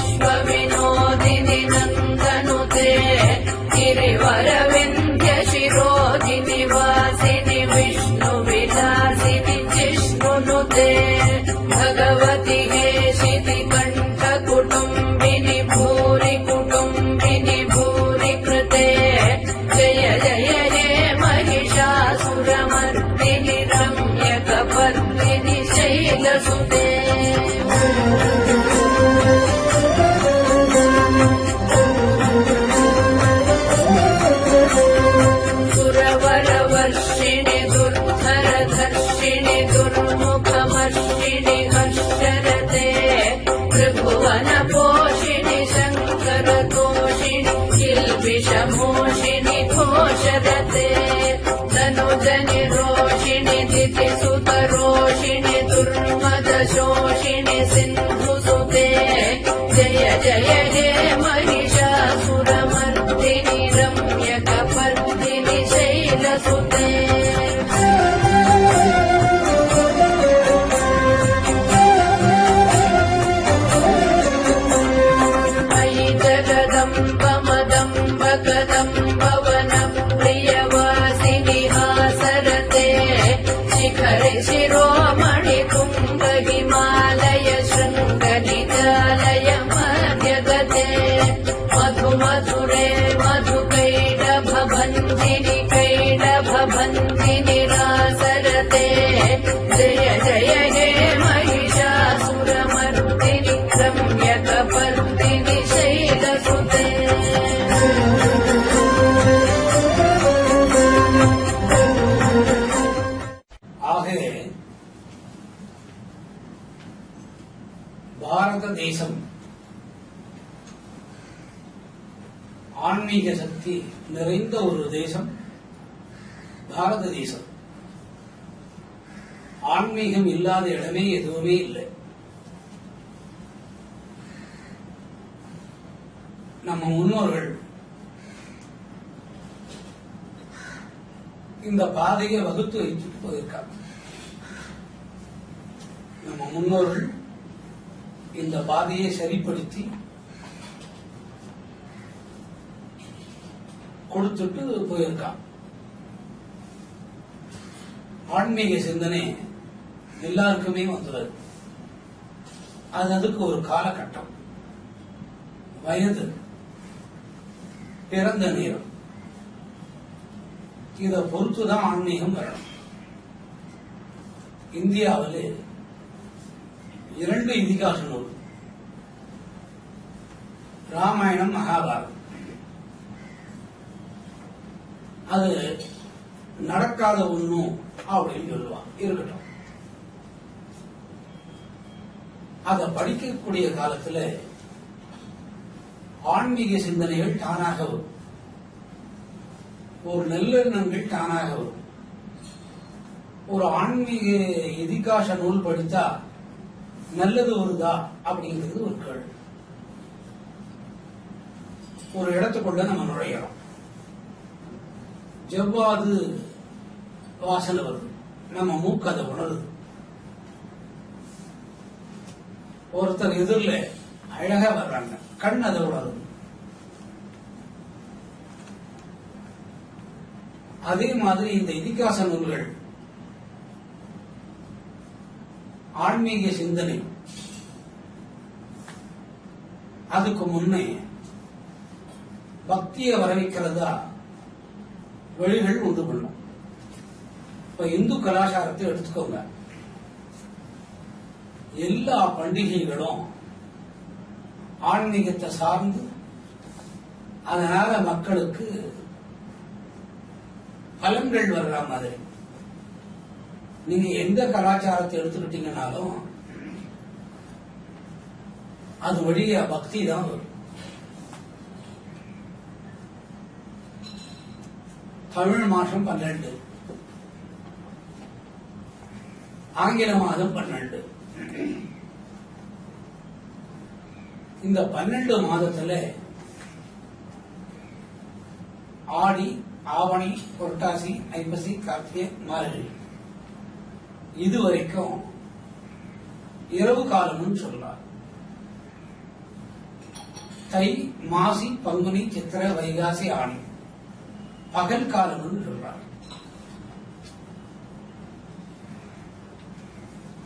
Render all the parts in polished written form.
विश्वविनोदिनि नन्दनुते गिरिवरविन्ध्य शिरोधिनि वासिनि विष्णुविलासिनि जिष्णुनुते भगवति हेशिति कण्ठकुटुम्बिनि भूरि कुटुम्बिनि भूरि कृते जय जय हे महिषासुरमर्दिनि रम्यकपर्दिनि शैलसुते सुरवरवर्षिणि दुर्धरधर्षिणि दुर्मुखमर्षिणि हर्षरते त्रिभुवनपोषिणि शङ्करतोषिणि किल्बिषमोषिणि घोषरते तनुजनिरोषिणि दितिसुतरोषिणि दुर्मदशोषिणि सिन्धुसुते जय जय हे महिषासुरमर्दिनि रम्यकपर्दिनि शैलसुते मयि जगदम्ब कदम्बवनप्रियवासिनि हासरते शिखरि शिरोमणि कुम्भ हिमालय शृङ्गनिजालय मध्यगते मधुमधुरे मधुकैडभबन्धिनि रासरते जय जय हे महिषासुरमर्दिनि रम्यकपर्दिनि शैलसुते பாரத தேசம் ஆன்மீக சக்தி நிறைந்த ஒரு தேசம். பாரத தேசம் ஆன்மீகம் இல்லாத இடமே எதுவுமே இல்லை. நம்ம முன்னோர்கள் இந்த பாதையை வகுத்து வைத்துட்டு போயிருக்காங்க. நம்ம முன்னோர்கள் இந்த பாதையை சரிப்படுத்தி கொடுத்துட்டு போயிருக்கான். ஆன்மீக சிந்தனை எல்லாருக்குமே வந்துள்ளது. அதுக்கு ஒரு காலகட்டம், வயது, பிறந்த நேரம், இதை பொறுத்துதான் ஆன்மீகம் வரணும். இந்தியாவில் 2 இதிகாச நூல், ராமாயணம், மகாபாரதம். அது நடக்காத ஒண்ணும் அப்படின்னு சொல்லுவான். இருக்கட்டும், அதை படிக்கக்கூடிய காலத்துல ஆன்மீக சிந்தனைகள் தானாக வரும், ஒரு நல்லெண்ணங்கள் தானாக வரும். ஒரு ஆன்மீக இதிகாச நூல் படித்தா நல்லது வருதா அப்படிங்கிறது ஒரு கேள்வி. ஒரு இடத்துக்குள்ள நம்ம நுழையிறோம், ஜவ்வாது வாசனை வருது, நம்ம மூக்கு அதை உணருது. ஒருத்தர் எதிரில் அழகா வர்றாங்க, கண் அதை உணருது. அதே மாதிரி இந்த இதிகாச நூல்கள் ஆன்மீக சிந்தனை அதுக்கு முன்னே பக்தியை வரவைக்கிறதா வழிகள் உண்டு பண்ணும். இப்ப இந்து கலாச்சாரத்தை எடுத்துக்கோங்க, எல்லா பண்டிகைகளும் ஆன்மீகத்தை சார்ந்து, அதனால மக்களுக்கு பலன்கள் வர்ற மாதிரி. நீங்க எந்த கலாச்சாரத்தை எடுத்துக்கிட்டீங்கன்னாலும் அது வழியா பக்தி தான் வரும். தமிழ் மாசம் 12, ஆங்கில மாதம் 12. இந்த 12 மாதத்துல ஆடி, ஆவணி, புரட்டாசி, ஐப்பசி, கார்த்திகை, மார்கழி இதுவரைக்கும் இரவு காலம்னு சொல்லலாம். தை, மாசி, பங்குனி, சித்திரை, வைகாசி, ஆணி பகல் காலம்னு சொல்றார்.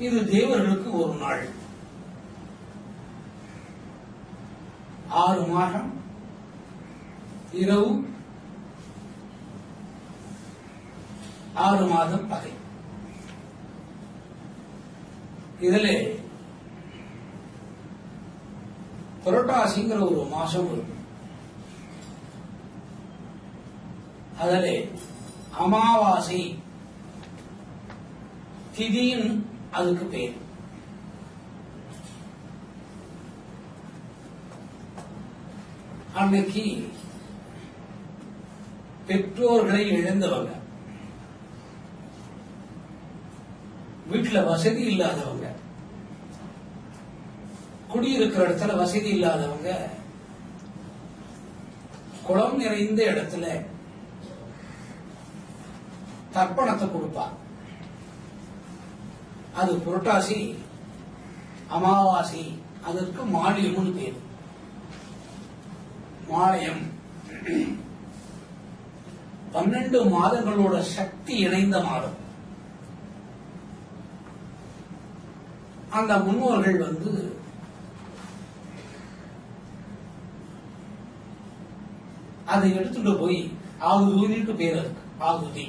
இது தேவர்களுக்கு ஒரு நாள். 6 மாதம் இரவு, 6 மாதம் பகை. இதுல புரட்டாசிங்கிற ஒரு மாசம் இருக்கும். அதில் அமாவாசை திதின்னு அதுக்கு பேர். அன்னைக்கு பெற்றோர்களை இழந்தவங்க, வீட்டுல வசதி இல்லாதவங்க, குடியிருக்கிற இடத்துல வசதி இல்லாதவங்க, குளம் நிறைந்த இடத்துல தர்ப்பணத்தை கொடுப்பா. அது புரட்டாசி அமாவாசை. அதற்கு மாலியம்னு பேர். மாலயம் 12 மாதங்களோட சக்தி இணைந்த மாதம். அந்த முன்னோர்கள் அதை எடுத்துட்டு போய் ஆகுதிக்கு பேர். அதுக்கு ஆகுதி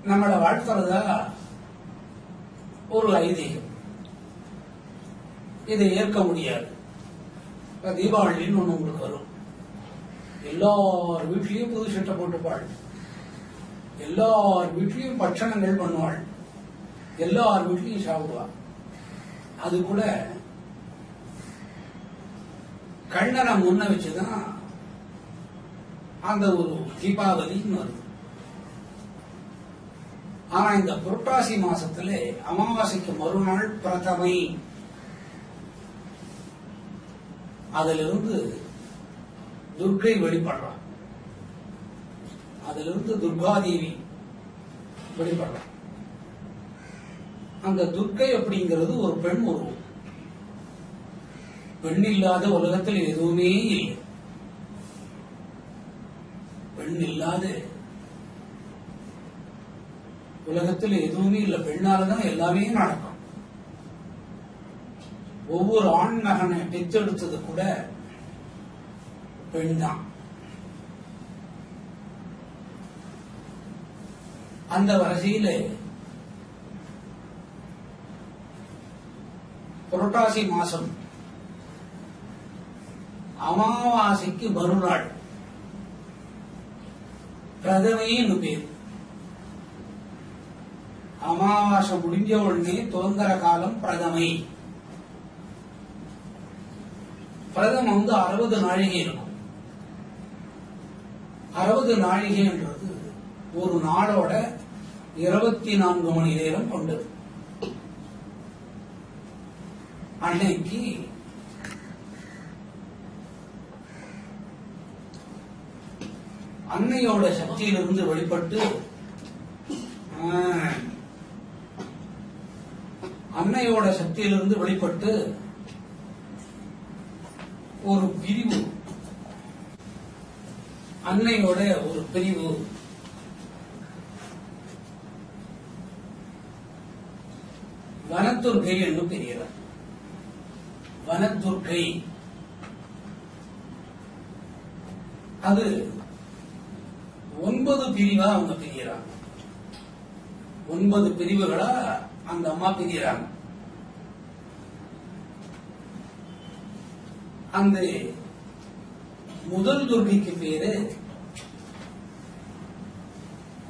நம்மளை வாழ்த்துறதா ஒரு ஐதீகம். இதை ஏற்க முடியாது. தீபாவளின்னு ஒண்ணு உங்களுக்கு வரும். எல்லார் வீட்லயும் புது சட்டை போட்டுப்பாள், எல்லார் வீட்லயும் பட்சணங்கள் பண்ணுவாள், எல்லார் வீட்லயும் சாப்பிடுவாள். அது கூட கண்ணனை முன்ன வச்சுதான் அந்த ஒரு தீபாவளின்னு வருது. ஆனா இந்த புரட்டாசி மாசத்துல அமாவாசைக்கு மறுநாள் பிரதமை. அதிலிருந்து துர்க்கை வெளிப்படுறான். அதிலிருந்து துர்காதேவி வெளிப்படுறான். அந்த துர்க்கை அப்படிங்கிறது ஒரு பெண் உருவம். பெண் இல்லாத உலகத்தில் எதுவுமே இல்லை. பெண் இல்லாத உலகத்தில் எதுவுமே இல்லை. பெண்ணாலதான் எல்லாமே நடக்கும். ஒவ்வொரு ஆண் மகனை பெற்றெடுத்தது கூட பெண் தான். அந்த வரிசையில புரட்டாசி மாசம் அமாவாசைக்கு மறுநாள் பிரதமைன்னு பேர். அமாவாசை முடிஞ்ச உடனே துவங்குற காலம் பிரதமை. பிரதமம் 60 நாழிகை இருக்கும். 60 நாழிகைன்றது ஒரு நாளோட 24 மணி நேரம் கொண்டது. அன்னைக்கு அன்னையோட சக்தியிலிருந்து வெளிப்பட்டு அன்னையோட சக்தியிலிருந்து வெளிப்பட்டு ஒரு பிரிவு, அன்னையோட ஒரு பிரிவு வனதுர்கை என்று பெரியவர். வனதுர்கை அது 9 பிரிவா அவங்க பிரிகிறாங்க. 9 பிரிவுகளா அந்த அம்மா பிரிகிறாங்க. அந்த முதல் துர்கைக்கு பேரு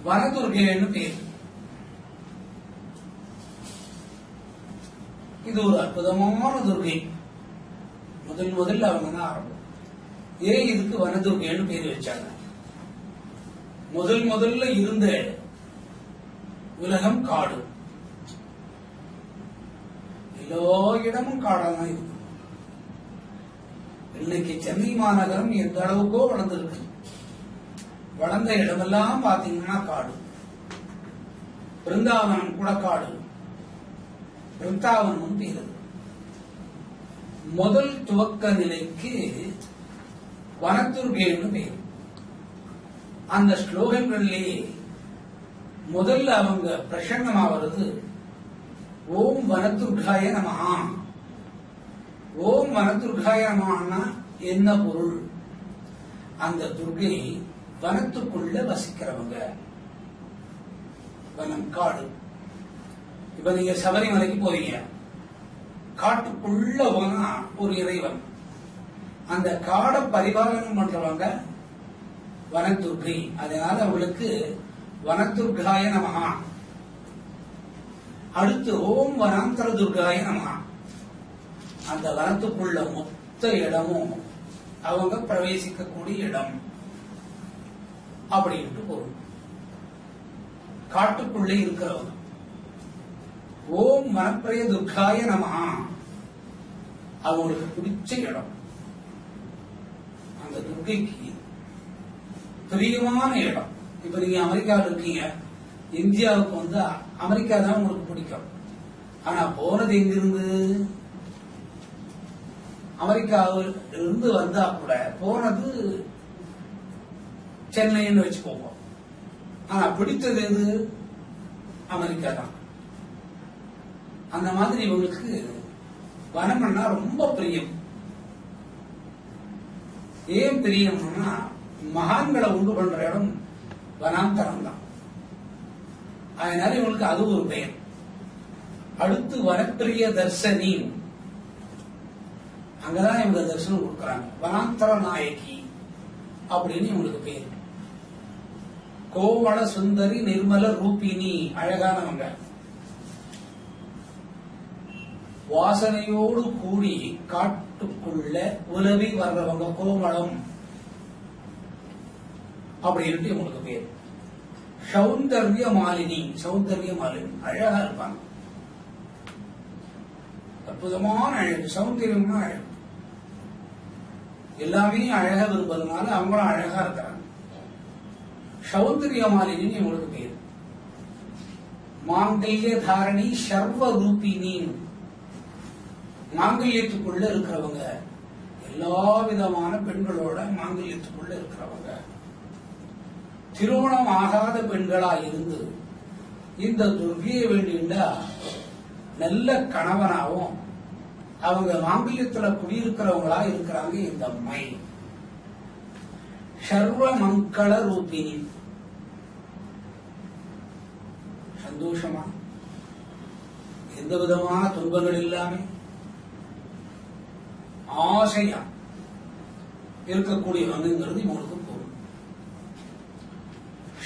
வனதுர்கைன்னு பேரு. இது ஒரு அற்புதமான துர்கை. முதல்ல அவங்க தான் ஆரம்பம். ஏன் இதுக்கு வனதுர்கைன்னு பேரு வச்சாங்க? முதல்ல இருந்த உலகம் காடு. எல்லா இடமும் காடாதான் இருக்கு. இன்னைக்கு சென்னை மாநகரம் எந்த அளவுக்கோ வளர்ந்திருக்கு. வளர்ந்த இடமெல்லாம் பாத்தீங்கன்னா காடு. பிருந்தாவனம் கூட காடு. பிருந்தாவனம் பேரு. முதல் துவக்க நிலைக்கு வனத்துர்கைன்னு பேர். அந்த ஸ்லோகங்களிலேயே முதல்ல அவங்க பிரசன்னமாவது ஓம் வனதுர்காய நமஹா. ஓம் வனதுர்காய நமஹான்னா என்ன பொருள்? அந்த துர்கை வனத்துக்குள்ள வசிக்கிறவங்க. வனம் காடு. இப்ப நீங்க சபரிமலைக்கு போவீங்க, காட்டுக்குள்ள போனா ஒரு இறைவன், அந்த காடை பரிபாலனம் பண்றவங்க வனதுர்கை. அதனால அவங்களுக்கு வனதுர்காய நமஹா. அடுத்து ஓம் வனாந்தர துர்காய நமஹா. அந்த வனத்துக்குள்ள மொத்த இடமும் அவங்க பிரவேசிக்கக்கூடிய இடம் அப்படின்ட்டு பொருள். காட்டுக்குள்ளே இருக்கிறவங்க. ஓம் வனப்பிரிய துர்காய நமஹா. அவங்களுக்கு பிடிச்ச இடம். அந்த துர்கைக்கு பிரியமான இடம். இப்ப நீங்க அமெரிக்காவில் இருக்கீங்க, இந்தியாவுக்கு வந்து அமெரிக்கா தான் உங்களுக்கு பிடிக்கும். ஆனா போனது எங்கிருந்து? அமெரிக்காவில் இருந்து வந்தா கூட போனது சென்னைன்னு வச்சுக்கோங்க. ஆனா பிடித்தது எது? அமெரிக்கா தான். அந்த மாதிரி இவங்களுக்கு வனம்னா ரொம்ப பிரியம். ஏன் பிரியம்னா மகான்களை உண்டு பண்ற இடம் வனாந்தரம் தான். அதனால இவங்களுக்கு அது ஒரு பெயர். அடுத்து வனப்பிரிய தர்சனி. அங்கதான் இவங்க தரிசனம் கொடுக்கறாங்க. வனாந்தர நாயகி அப்படின்னு இவங்களுக்கு பேர். கோவள சுந்தரி நிர்மல ரூபினி. அழகானவங்க. வாசனையோடு கூடி காட்டுக்குள்ள உலவி வர்றவங்க கோமளம் அப்படின்னு உங்களுக்கு பேர். சௌந்தர்ய மாலினி. சௌந்தர்ய மாலினி அழகா இருப்பாங்க. அற்புதமான அழகு. சௌந்தரியம்னா அழகு. எல்லாமே அழகா விரும்புறதுனால அவங்களும் அழகா இருக்கிறாங்க. சௌந்தர்ய மாலினி உங்களுக்கு பேர். மாங்கல்ய தாரணி சர்வ ரூபினி. மாங்கல்யத்துக்குள்ள இருக்கிறவங்க. எல்லா விதமான பெண்களோட மாங்கல்யத்துக்குள்ள இருக்கிறவங்க. திருமணம் ஆகாத பெண்களா இருந்து இந்த துர்கையை வேண்டிண்டா நல்ல கணவனாவும் அவங்க மாங்கல்யத்துல குடியிருக்கிறவங்களா இருக்கிறாங்க இந்த அம்மை. சர்வ மங்கள ரூபினி. சந்தோஷமா எந்த விதமான துன்பங்கள் இல்லாம ஆசையா இருக்கக்கூடியவங்கிறது இவங்களுக்கு பொருள்.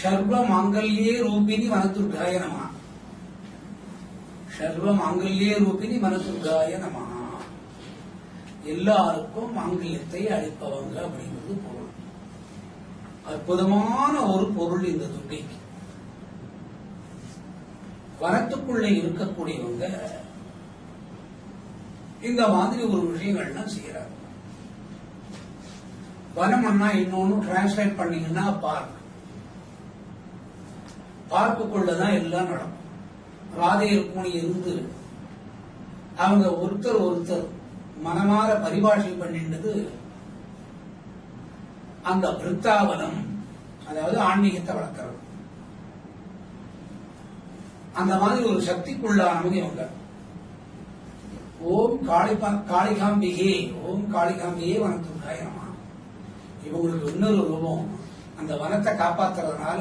சர்வ மாங்கல்யே ரூபினி வனதுர்காய நமஹா. சர்வ மாங்கல்யே ரூபினி வனதுர்காய நமஹா. எல்லாருக்கும் மாங்கல்யத்தை அளிப்பவங்க அப்படிங்கிறது பொருள். அற்புதமான ஒரு பொருள் இந்த துர்கைக்கு. வனத்துக்குள்ளே இருக்கக்கூடியவங்க இந்த மாதிரி ஒரு விஷயங்கள்லாம் செய்யறாங்க. வனம்னா இன்னொன்னு டிரான்ஸ்லேட் பண்ணீங்கன்னா பார்க். பார்க்குள்ளதான் எல்லாம் நடக்கும். ராதே ருக்மிணி இருந்து அவங்க ஒருத்தர் மனமாற பரிபாஷை பண்ணின்றது அந்த விருத்தாவனம். அதாவது ஆன்மீகத்தை வளர்க்கிறது. அந்த மாதிரி ஒரு சக்திக்குள்ளானவங்க இவங்க. ஓம் காளிகாம்பிகே. ஓம் காளிகாம்பிகே வனதுர்காய நமஹா. இவங்களுக்கு இன்னொரு ரூபம். அந்த வனத்தை காப்பாத்துறதுனால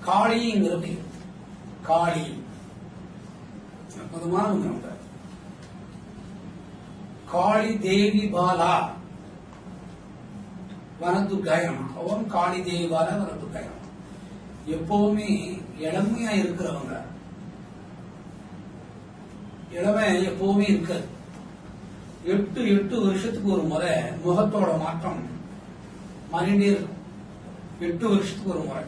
காளிங்கிற பேர். காளி அற்புதமானவங்க. காளி தேவி பாலா வனதுர்காய நமஹா. ஓம் காளி தேவி பாலா வனதுர்காய நமஹா. எப்பவுமே இளமையா இருக்கிறவங்க. இளமை எப்பவுமே இருக்காது. 8 வருஷத்துக்கு ஒரு முறை முகத்தோட மாற்றம் மாறிண்டே இருக்கும். 8 வருஷத்துக்கு ஒரு முறை.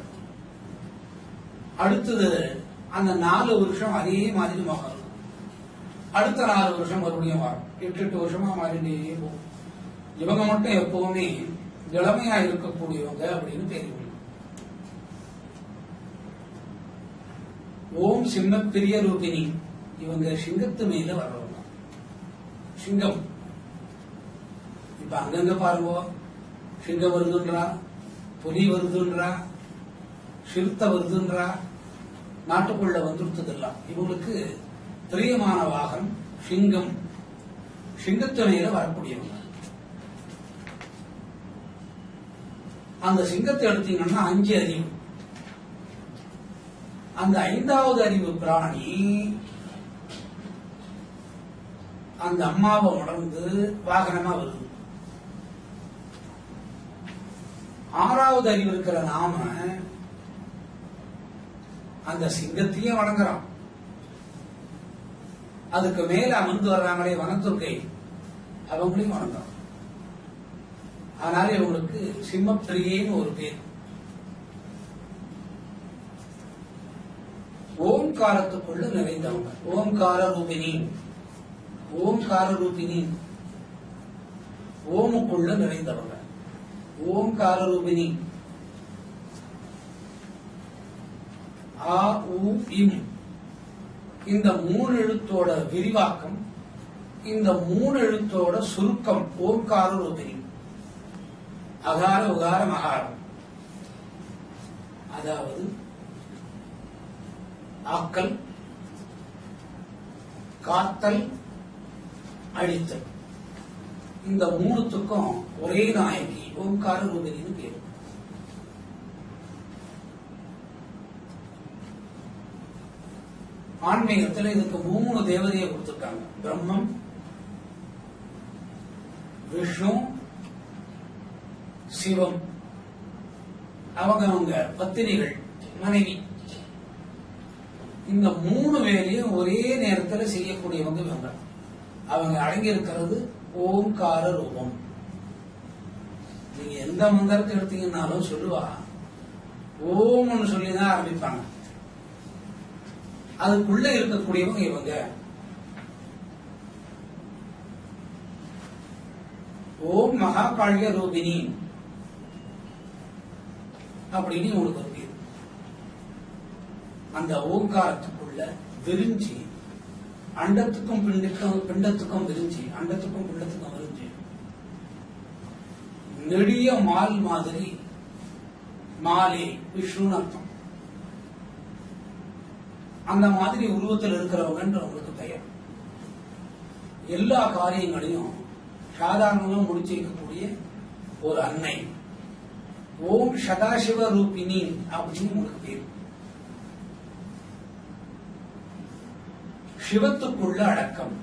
அடுத்தது அந்த 4 வருஷம் அதே மாதிரி முகம் இருக்கும். அடுத்த 4 வருஷம் மறுபடியும் வரும். 8 வருஷமா மாறிண்டே போகும். இவங்க மட்டும் எப்பவுமே இளமையா இருக்கக்கூடியவங்க அப்படின்னு தெரியும். ஓம் சிம்ம பிரிய ரூபினி. இவங்க சிங்கத்து மேல வர்றவங்க. சிங்கம் இப்ப அங்கங்க பாருங்க, சிங்கம் வருதுன்றா, புலி வருதுன்றா, சிறுத்தை வருதுன்றா, நாட்டுக்குள்ள வந்துருத்ததெல்லாம். இவங்களுக்கு பிரியமான வாகனம் சிங்கம், சிங்கத்துணையில வரக்கூடியவங்க. அந்த சிங்கத்தை எடுத்தீங்கன்னா 5 அறிவு. அந்த 5வது அறிவு பிராணி அந்த அம்மாவை உணர்ந்து வாகனமா வருது. 6வது அறிவு இருக்கிற நாம அந்த சிங்கத்தையும் வணங்குறோம். அதுக்கு மேல அமர்ந்து வர்றாங்களே வனத்துர்க்கை, அவங்களையும் வணங்குறோம். அதனால இவங்களுக்கு சிம்மப்பிரியேன்னு ஒரு பேர். ஓம்காரத்துக்குள்ள நிறைந்தவங்க, ஓம்கார ரூபினி, ஓம்கார ரூபினி, ஓமுக்குள்ள நிறைந்தவங்க, ஓம்கார ரூபினி. ஆ உ இம் இந்த 3 எழுத்தோட விரிவாக்கம், இந்த 3 எழுத்தோட சுருக்கம் ஓம்கார ரூபினி. அகார உகார மகாரம். அதாவது ஆக்கல், காத்தல், அழித்தல். இந்த 3த்துக்கும் ஒரே நாயகி ஓம்கார ரூபினின்னு பேரு. ஆன்மீகத்தில் இதுக்கு 3 தேவதையை கொடுத்திருக்காங்க. பிரம்மம், விஷ்ணு, சிவம். அவங்க பத்தினிகள், மனைவி. இந்த 3 வேலையும் ஒரே நேரத்தில் செய்யக்கூடியவங்க இவங்க. அவங்க அடங்கி இருக்கிறது ஓம்கார ரூபம். நீங்க எந்த மந்திரத்தை எடுத்தீங்கன்னாலும் சொல்லுவா ஓம்னு சொல்லிதான் ஆரம்பிப்பாங்க. அதுக்குள்ள இருக்கக்கூடியவங்க இவங்க. ஓம் மகாகாளிய ரூபினி அப்படின்னு உங்களுக்கு ஒரு பேர். அந்த ஓங்காரத்துக்குள்ள விரிஞ்சி அண்டத்துக்கும் பிண்டத்துக்கும் விரிஞ்சி, அண்டத்துக்கும் பிண்டத்துக்கும் விரிஞ்சி நெடிய மால் மாதிரி, மாலே விஷ்ணுன்னு அர்த்தம். அந்த மாதிரி உருவத்தில் இருக்கிறவங்க உங்களுக்கு பெயர். எல்லா காரியங்களையும் சாதாரணமா முடிச்சு வைக்கக்கூடிய ஒரு அன்னை. ஓம் சதாசிவ ரூபினி அப்படின்னு உங்களுக்கு பேர். சிவத்துக்குள்ள அடக்கம்,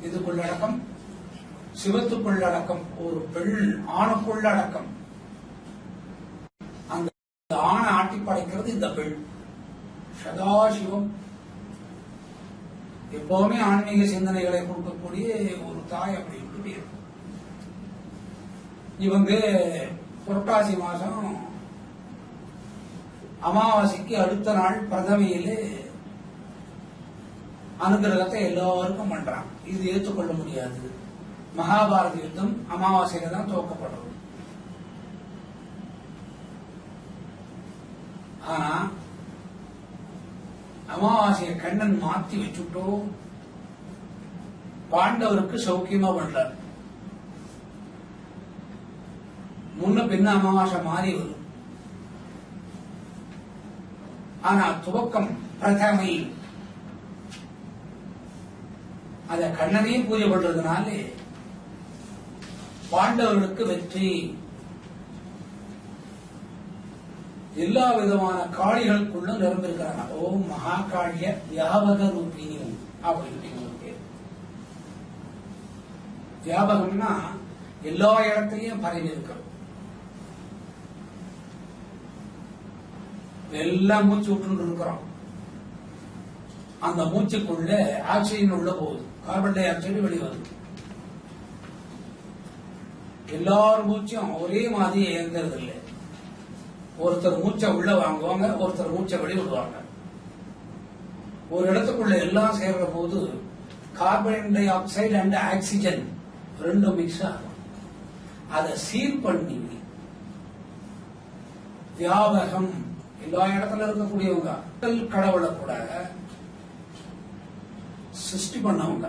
இதுக்குள்ள அடக்கம், சிவத்துக்குள்ள அடக்கம். ஒரு பெண் ஆணுக்குள்ள அடக்கம். அந்த ஆணை ஆட்டி படைக்கிறது இந்த பெண் சதாசிவம். எப்பவுமே ஆன்மீக சிந்தனைகளை கொடுக்கக்கூடிய ஒரு தாய் அப்படின்னு பேர். இவங்க புரட்டாசி மாசம் அமாவாசைக்கு அடுத்த நாள் பிரதமையிலே அனுகிரகத்தை எல்லாருக்கும் பண்றாங்க. இது ஏற்றுக்கொள்ள முடியாது. மகாபாரத யுத்தம் அமாவாசையில தான் துவக்கப்படுறது. ஆனா அமாவாசையை கண்ணன் மாத்தி வச்சுட்டோ பாண்டவருக்கு சௌக்கியமா பண்றார். முன்ன பின்ன அமாவாசை மாறி வரும். ஆனா துவக்கம் பிரதமை அத கண்ணனே பூஜை பண்றதுனால பாண்டவர்களுக்கு வெற்றி. எல்லா விதமான காளிகளுக்குள்ள நிரம்பிருக்கிறாங்க. ஓம் மகாகாளிய வியாபக ரூபினி அப்படின்னு பேர். வியாபகம்னா எல்லா இடத்துலயும் பரவி இருக்கிறது. எல்லாம் மூச்சு விட்டு இருக்கிறோம். அந்த மூச்சுக்குள்ள ஆக்சிஜன் உள்ள போகுது, கார்பன் டை ஆக்சைடு வெளியே வருது. எல்லாரும் மூச்சும் ஒரே மாதிரி இயங்குறது இல்லை. ஒருத்தர் மூச்சை உள்ள வாங்குவாங்க, ஒருத்தர் மூச்சை வெளியே விடுவாங்க. ஒரு இடத்துக்குள்ள எல்லாம் சேர்ற போது carbon di oxide and oxygen ரெண்டும் மிக்ஸ் ஆகும். அதை சீர் பண்ணி வியாபகம் எல்லா இடத்துல இருக்கக்கூடியவங்க. கடவுளை கூட சிருஷ்டி பண்ணவங்க.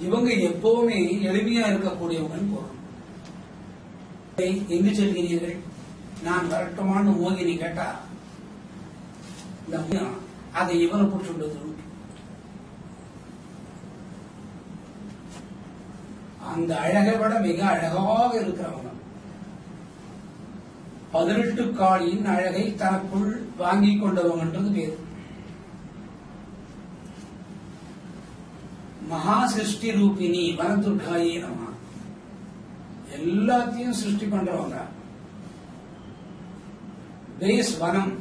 இவங்க எப்பவுமே எளிமையா இருக்கக்கூடியவங்கன்னு பொருள். எங்கு செல்கிறீர்கள்? நான் வரட்டுமான்னு மோகினி கேட்டா அதை இவனை போட்டு அந்த அழகை விட மிக அழகாக இருக்கிறவங்க 18 காளியின் அழகை தனக்குள் வாங்கிக் கொண்டவங்கன்றது பேரு. மகா சிருஷ்டி ரூபினி வனதுர்காயே நம. எல்லாத்தையும் சிருஷ்டி பண்றவங்க. பேஸ் வனம்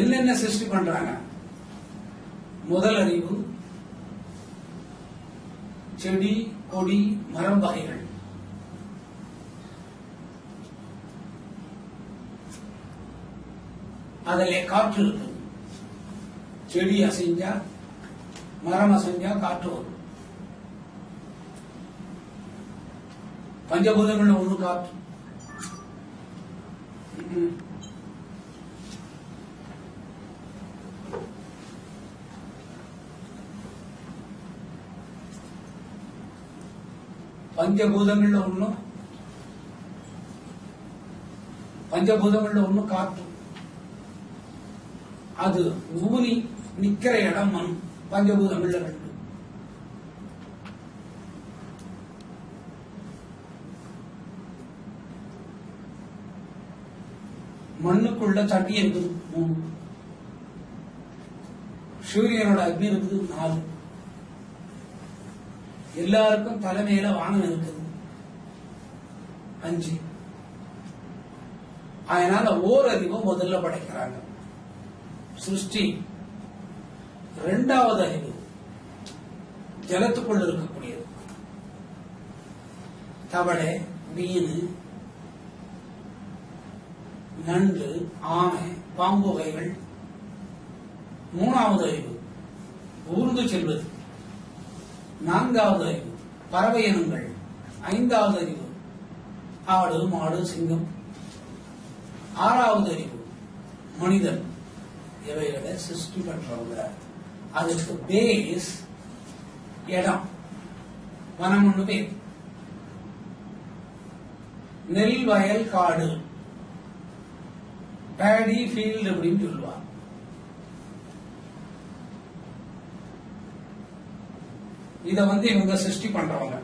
என்னென்ன சிருஷ்டி பண்றாங்க? முதல் அறிவு, செடி கொடி மரம் வகைகள். அதிலே காற்று இருக்கு. செடி அசைஞ்சா மரம் அசைஞ்சா காற்று வரும். பஞ்சபூதங்கள் ஒன்று காற்று. பஞ்சபூதங்கள்ல ஒண்ணு காற்று. அது ஊனி நிக்கிற இடம் மண். பஞ்சபூதங்கள்ல 2. மண்ணுக்குள்ள தட்டி இருக்குது 3. சூரியனோட அக்னி இருக்குது 4. எல்லாருக்கும் தலைமையில வானம் இருக்குது 5. அதனால ஓரறிவு முதல்ல படைக்கிறாங்க சிருஷ்டி. 2வது அறிவு ஜலத்துக்குள் இருக்கக்கூடியது. தவளை, மீன், நண்டு, ஆமை, பாம்பு வகைகள். 3வது அறிவு ஊர்ந்து செல்வது. 4வது அறிவு பறவை இனங்கள். 5வது அறிவு ஆடு, மாடு, சிங்கம். 6வது அறிவு மனிதன். இவைகளை சிருஷ்டி பண்றவங்க. அதுக்கு பேஸ் இடம். வனம் ஒண்ணு பேர். நெல் வயல் காடு, பேடி ஃபீல்டு அப்படின்னு சொல்லுவாங்க. இத இவங்க சிருஷ்டி பண்றவங்க.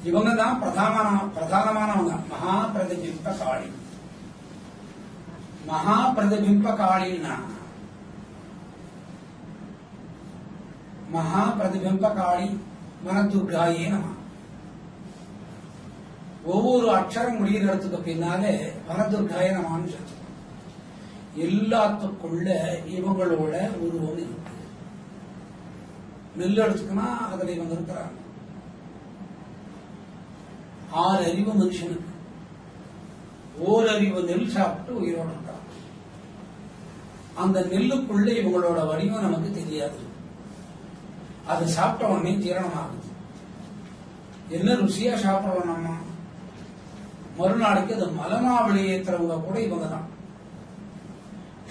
இவங்க தான் பிரதானமானவங்க. மகா பிரதிபிம்ப காளி. மகா பிரதிபிம்ப காளின்னா மகா பிரதிபிம்ப காளி வனதுர்காயே நம. ஒவ்வொரு அக்ஷரம் முடிகிறதுக்கு பின்னாலே வனதுர்காயே நமான்னு சொல்லுவோம். எல்லாத்துக்குள்ள இவங்களோட உருவம் இருக்கு. நெல் எடுத்துக்கனா அதுல இவங்க இருக்கிறாங்க. 6 அறிவு மனுஷனுக்கு. ஓரறிவு நெல் சாப்பிட்டு உயிரோடு இருக்காங்க. அந்த நெல்லுக்குள்ள இவங்களோட வடிவம் நமக்கு தெரியாது. அது சாப்பிட்ட உடனே ஜீரணம் ஆகுது. என்ன ருசியா சாப்பிடுறோம் நம்ம. மறுநாளைக்கு அது மலமா வெளியேற்றுறவங்க கூட இவங்க தான்.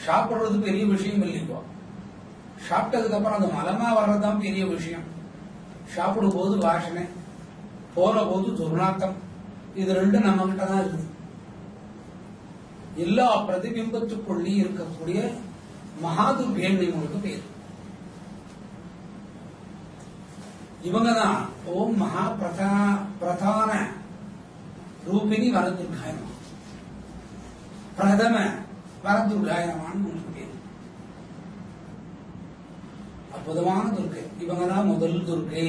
சாப்பிடுறது பெரிய விஷயம் இல்லைப்பா. சாப்பிட்டதுக்கு அப்புறம் அந்த மலமா வர்றதுதான் பெரிய விஷயம். சாப்பிடும் போது வாசனை, போற போது துர்நாத்தம். இது 2 நம்ம கிட்ட தான் இருக்குது. எல்லா பிரதிபிம்பத்துக்குள்ளே இருக்கக்கூடிய மகாதுர்கேன்னு இவங்களுக்கு பேர். இவங்க தான் ஓம் மகா பிரதான ரூபிணி வனதுர்காயனம், பிரதம வனதுர்காயனமான்னு பேர். அற்புதமான துர்க்கை. இவங்க தான் முதல் துர்க்கை.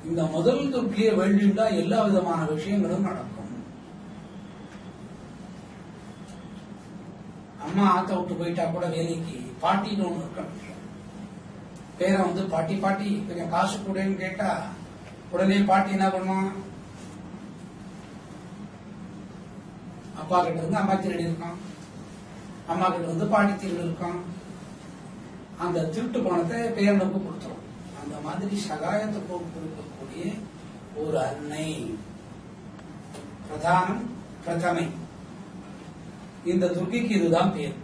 இந்த முதல் துர்க்கையை வேண்டிட்டா எல்லா விதமான விஷயங்களும் நடக்கும். அம்மா ஆத்த விட்டு போயிட்டா கூட வேலைக்கு பாட்டின்னு ஒண்ணு இருக்க. பேரை பாட்டி பாட்டி கொஞ்சம் காசு கூடன்னு கேட்டா உடனே பாட்டி என்ன பண்ணுவான்? அப்பா கிட்ட இருந்து அம்மா திருடி இருக்கான், அம்மா கிட்ட இருந்து பாட்டி திருடி இருக்கான். அந்த திருட்டு பணத்தை பேரனுக்கு கொடுத்துரும். அந்த மாதிரி சகாயத்துக்கு கொடுக்கக்கூடிய ஒரு அன்னை பிரதானம் பிரதமை. இந்த துர்க்கைக்கு இதுதான் பேர்.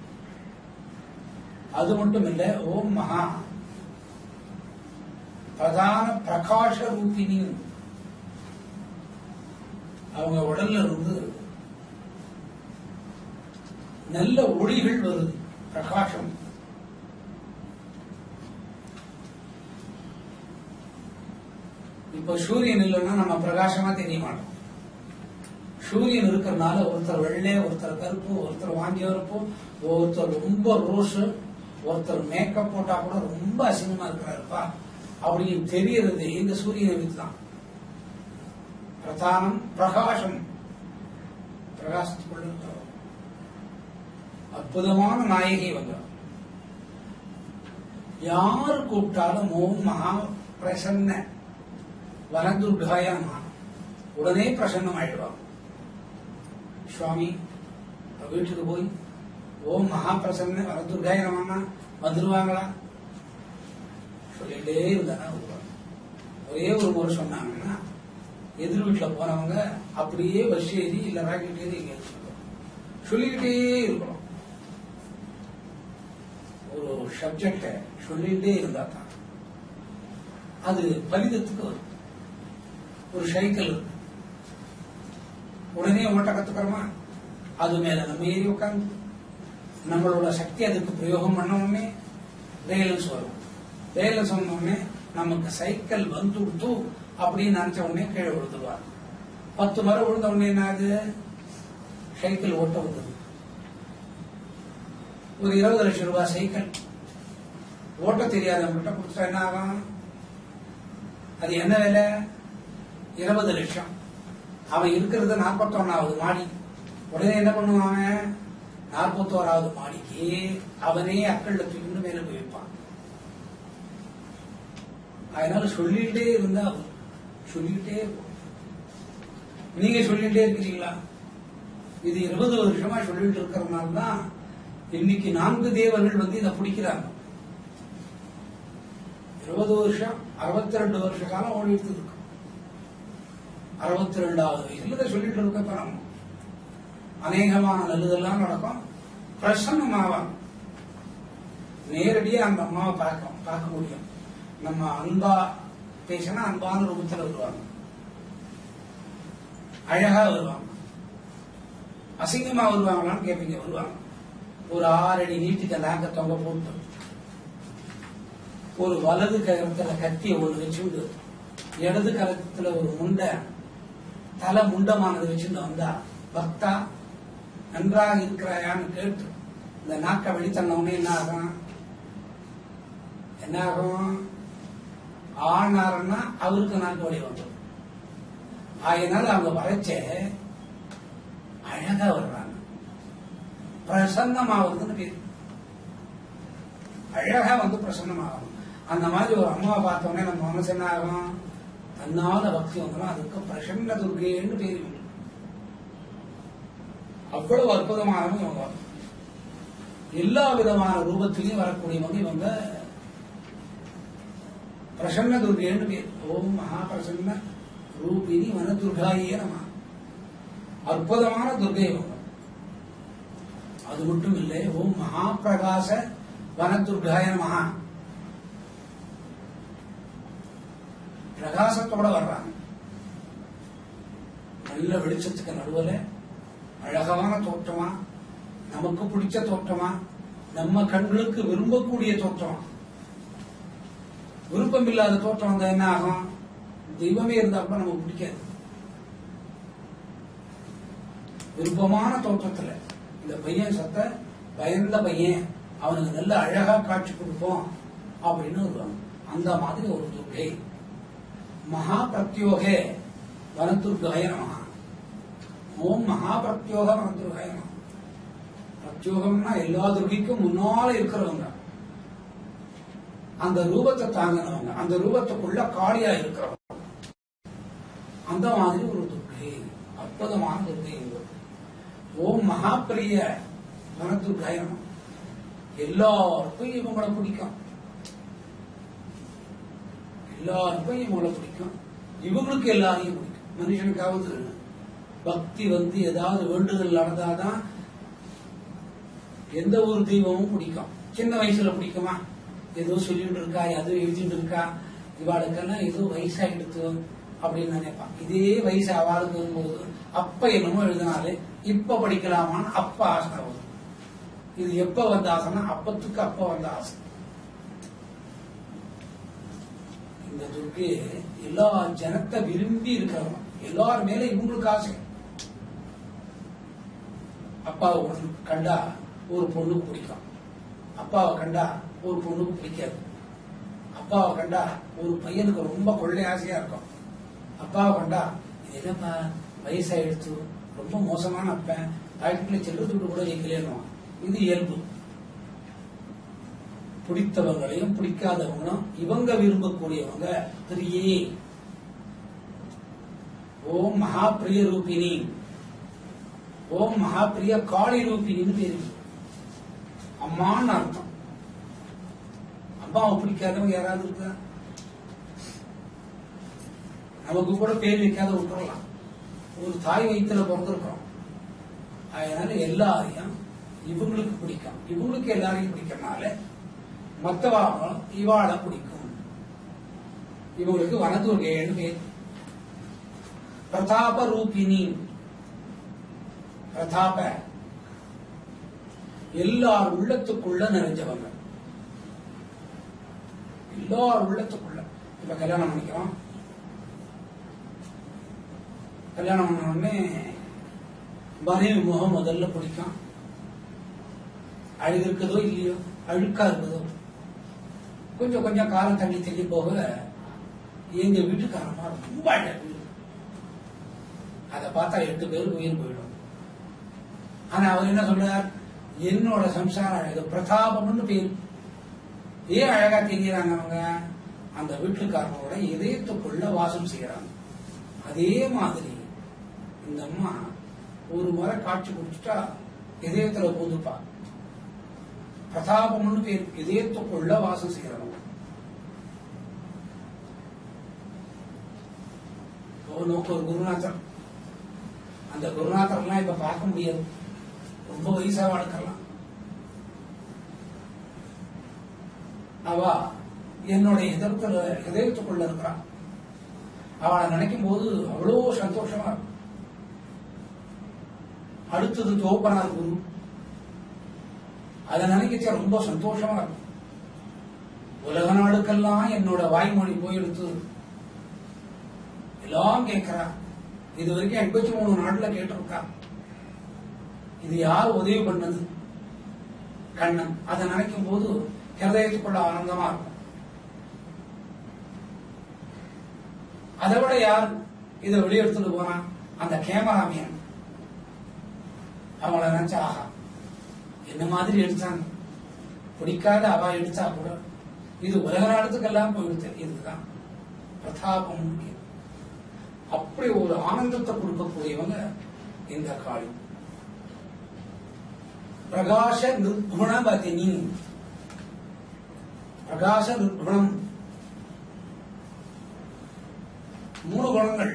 அது மட்டும் இல்ல, ஓம் மகா பிரதான பிரகாஷ ரூபிணி. அவங்க உடல்ல இருந்து நல்ல ஒளிகள் வருது, பிரகாசம். இப்ப சூரியன் இல்லைன்னா நம்ம பிரகாசமா தெரிய மாட்டோம். சூரியன் இருக்கிறதுனால ஒருத்தர் வெள்ளை, ஒருத்தர் கருப்பு, ஒருத்தர் வாங்கி வரப்போ, ஒருத்தர் ரொம்ப ரோஸ், ஒருத்தர் மேக்கப் போட்டா கூட ரொம்ப அசிங்கமா இருக்கிறாருப்பா அப்படின்னு தெரியறது இந்த சூரியனை வைத்துதான். பிரதானம் பிரகாசம், பிரகாசத்துக்குள்ள இருக்கிற அற்புதமான நாயகி வந்த. யாரு கூப்பிட்டாலும் ஓம் மகா பிரசன்ன வனதுர்காய உடனே பிரசன்னம் ஆயிடுவாங்க. சுவாமி வீட்டுக்கு போய் ஓம் மகா பிரசன்ன வனதுர்காய நமன்னா வந்துருவாங்களா? சொல்லிட்டே இருந்தாங்க. ஒரே ஒரு முறை சொன்னாங்கன்னா எதிர் வீட்டுல போனவங்க அப்படியே பஸ் ஏறி இல்ல ராக்கெட் ஏறி சொல்லிக்கிட்டே இருக்கணும். ஒரு சப்ஜெக்ட சொல்லிட்டே இருந்தா தான் அது பலிதத்துக்கு வரும். ஒரு சைக்கிள் உடனே ஓட்ட கத்துக்கிறோமா, அது மேல நம்ம ஏறி உட்காந்து நம்மளோட சக்தி அதுக்கு பிரயோகம் பண்ண உடனே பேலன்ஸ் வரும். பேலன்ஸ் வந்த உடனே நமக்கு சைக்கிள் வந்துடுத்து அப்படின்னு நினைச்ச உடனே கீழே விழுந்துருவார். 10 முறை விழுந்த உடனே என்ன ஆகுது? சைக்கிள் ஓட்ட வந்தது. ஒரு 20 லட்சம் ரூபாய் சைக்கிள் ஓட்ட தெரியாதவங்கிட்ட கொடுத்தா என்ன ஆகும்? அது என்ன விலை? 20 லட்சம். அவன் இருக்கிறது 41வது மாடி. உடனே என்ன பண்ணுவாங்க? 41வது மாடிக்கு அவனே அக்கல்ல தூக்கிட்டு மேல போய் வைப்பான். அதனால சொல்லிட்டே இருந்தா சொல்லிட்டே. நீங்க சொல்லிட்டே இருக்கிறீங்களா? இது 20 வருஷமா சொல்லிட்டு இருக்கிறதுனால தான் இன்னைக்கு 4 தேவர்கள் வந்து இதை பிடிக்கிறாங்க. 20 வருஷம் 62 வருஷ காலம் ஓடிட்டு இருக்கு. 62வது வயசுல இதை சொல்லிட்டு இருக்க நம்ம அநேகமான நல்லதெல்லாம் நடக்கும். பிரசன்னமாவாங்க. நேரடியா அந்த அம்மாவை பார்க்க முடியும். நம்ம அன்பா பேசினா அன்பான ரூபத்தில் வருவாங்க, அழகா வருவாங்க. அசிங்கமா வருவாங்களான்னு கேட்பீங்க. வருவாங்க. ஒரு 6 அடி நீட்டுக்கு நாக்க தொங்க போட்டு ஒரு வலது கரத்துல கத்திய ஒன்று வச்சுண்டு இடது கரத்துல ஒரு முண்டை தலை முண்டமானது வச்சுட்டு வந்தா, பக்தா நன்றாக இருக்கிறாயான்னு கேட்டு இந்த நாக்க வெளித்தன்னவனே என்ன ஆகும்? என்ன ஆகும்? ஆனாருன்னா அவருக்கு நாக்கு வழி வந்துடும். அதனால அவங்க வரைச்ச அழகா வர்றாங்க. பிரசன்னமாவதுன்னு பேரு. அழகா வந்து பிரசன்னமாகும். அந்த மாதிரி ஒரு அம்மாவை பார்த்தோன்னே நம்ம மனசு என்ன ஆகும்? தன்னால பக்தி வந்துடும். அதுக்கு பிரசன்ன துர்கைன்னு பேரு. அவ்வளவு அற்புதமானவங்க இவங்க. எல்லா விதமான ரூபத்திலையும் வரக்கூடியவங்க இவங்க பிரசன்ன துர்கைன்னு பேர். ஓம் மகா பிரசன்ன ரூபிணி வனதுர்காயே நம. அற்புதமான துர்கை இவங்க. அது மட்டும் இல்லை, ஓம் மகா பிரகாச வனதுர்காய நமஹ. பிரகாசத்தோட வர்றாங்க. நல்ல வெளிச்சத்துக்கு நடுவில் அழகான தோற்றமா, நமக்கு பிடிச்ச தோற்றமா, நம்ம கண்களுக்கு விரும்பக்கூடிய தோற்றம். விருப்பம் இல்லாத தோற்றம் வந்தா என்ன ஆகும்? தெய்வமே இருந்தா கூட நமக்கு பிடிக்காது. விருப்பமான தோற்றத்துல இந்த பையன் சத்த பயந்த பையன், அவனுக்கு நல்ல அழகா காட்சி கொடுப்போம் அப்படின்னு வருவாங்க. அந்த மாதிரி ஒரு துர்கை. மகா பிரத்யோகே வனதுர்காய நமஹ. ஓம் மகா பிரத்யோக வனதுர்காய நமஹ. பிரத்யோகம்னா எல்லா துர்கைக்கும் முன்னால இருக்கிறவங்க, அந்த ரூபத்தை தாங்கினவங்க, அந்த ரூபத்துக்குள்ள காளியா இருக்கிறவங்க. அந்த மாதிரி ஒரு துர்கை, அற்புதமான துர்கை. ஓம் மகாபிரிய வனதுர்காய நமஹ. எல்லாருக்கும் இவங்களை பிடிக்கும். எல்லாருக்கும் இவங்களை பிடிக்கும். இவங்களுக்கு எல்லாரையும் பிடிக்கும். மனுஷனுக்காவது பக்தி ஏதாவது வேண்டுதல் நடந்தாதான் எந்த ஒரு தெய்வமும் பிடிக்கும். சின்ன வயசுல பிடிக்குமா? ஏதோ சொல்லிட்டு இருக்கா, ஏதோ எழுதிட்டு இருக்கா, இவாளுக்கெல்லாம் ஏதோ வயசாகிடுத்து அப்படின்னு நினைப்பான். இதே வயசு அவளுக்கு வரும்போது அப்ப என்னமோ எழுதினாலே இப்ப படிக்கலாமான்னு அப்ப ஆசை வரும். இது எப்ப வந்த ஆசைன்னா அப்பத்துக்கு அப்ப வந்த ஆசை. இந்த துர்க்கை எல்லா ஜனத்தை விரும்பி இருக்கிறவங்க, எல்லாரும் மேல இவங்களுக்கு ஆசை. அப்பாவை கண்டா ஒரு பொண்ணுக்கு பிடிக்கும், அப்பாவை கண்டா ஒரு பொண்ணுக்கு பிடிக்காது. அப்பாவை கண்டா ஒரு பையனுக்கு ரொம்ப கொள்ளை ஆசையா இருக்கும். அப்பாவை கண்டா இது என்னப்பா வயசாயிடுச்சு, ரொம்ப மோசமான அப்பன், பாக்கெட்ல செல்ல துட்டு கூட வைக்கலைன்னு. இது இயல்பு. பிடித்தவங்களையும் பிடிக்காதவங்களும் இவங்க விரும்பக்கூடியவங்க பிரியே. ஓம் மகாபிரிய ரூபிணி, ஓம் மகாபிரிய காளி ரூபிணின்னு பேரு. அம்மான்னு அர்த்தம். அம்மாவை பிடிக்காதவங்க யாராவது இருக்கா? நமக்கு கூட பேர் வைக்காத விட்டுறலாம். ஒரு தாய் வயிற்றுல பிறந்திருக்கோம். அதனால எல்லாரையும் இவங்களுக்கு பிடிக்கும். இவங்களுக்கு எல்லாரையும் பிடிக்கிறனால மற்றவாங்களும் இவாளை பிடிக்கும். இவங்களுக்கு வனதுர்கைன்னு பேர். பிரதாப ரூபிணி, பிரதாப எல்லார் உள்ளத்துக்குள்ள நிறைஞ்சவங்க. எல்லார் உள்ளத்துக்குள்ள. இப்ப கல்யாணம் பண்ணிக்கிறோம். கல்யாணம் பண்ண உடனே மனைவி முகம் முதல்ல பிடிக்கும். அழகு இருக்குதோ இல்லையோ, அழுக்கா இருக்குதோ, கொஞ்சம் கொஞ்சம் காலம் தள்ளி தள்ளி போக எங்க வீட்டுக்காரமா ரொம்ப அழகு. அதை பார்த்தா 8 பேர் உயிர் போயிடும். ஆனா அவர் என்ன சொல்றார்? என்னோட சம்சாரம் அழகு, பிரதாபம்னு பேர். ஏன் அழகா தெரிகிறாங்க அவங்க? அந்த வீட்டுக்காரனோட இதயத்துக்குள்ள வாசம் செய்யறாங்க. அதே மாதிரி இந்த அம்மா ஒரு முறை காட்சி கொடுத்துட்டா இதயத்துல பூந்துப்பா. பிரதாபம்னு பேர், இதயத்துக்குள்ள வாசம் செய்யறவங்க. நோக்கு ஒரு குருநாதர். அந்த குருநாதர்லாம் இப்ப பார்க்க முடியாது, ரொம்ப வயசா வாழ்க்கலாம். அவ என்னோட இதயத்துக்குள்ள இருக்கிறான். அவளை நினைக்கும் போது அவ்வளோ சந்தோஷமா இருக்கும். அடுத்தது தோப்பனார் குரு. அதை நினைக்க ரொம்ப சந்தோஷமா இருக்கும். உலக நாடுக்கெல்லாம் என்னோட வாய்மொழி போய் எடுத்து எல்லாம் கேட்கிறா. இது வரைக்கும் 83 நாடுல கேட்டிருக்கா. இது யார் உதவி பண்ணது? கண்ணன். அதை நினைக்கும் போது ஹிருதயத்துக்குள்ள ஆனந்தமா இருக்கும். அதை விட யார் இதை வெளியெடுத்துட்டு போறான்? அந்த கேமராமேன். அவங்கள நினைச்சா ஆஹா என்ன மாதிரி எடுத்தாங்க. பிடிக்காத அவ எடுத்தா கூட இது உலக நாடத்துக்கெல்லாம் போயிடுது. இதுதான் பிரதாபம். அப்படி ஒரு ஆனந்தத்தை கொடுக்கக்கூடியவங்க இந்த காளி. பிரகாச நிர்குணவதினி. பிரகாச நிர்குணம் 3 குணங்கள்.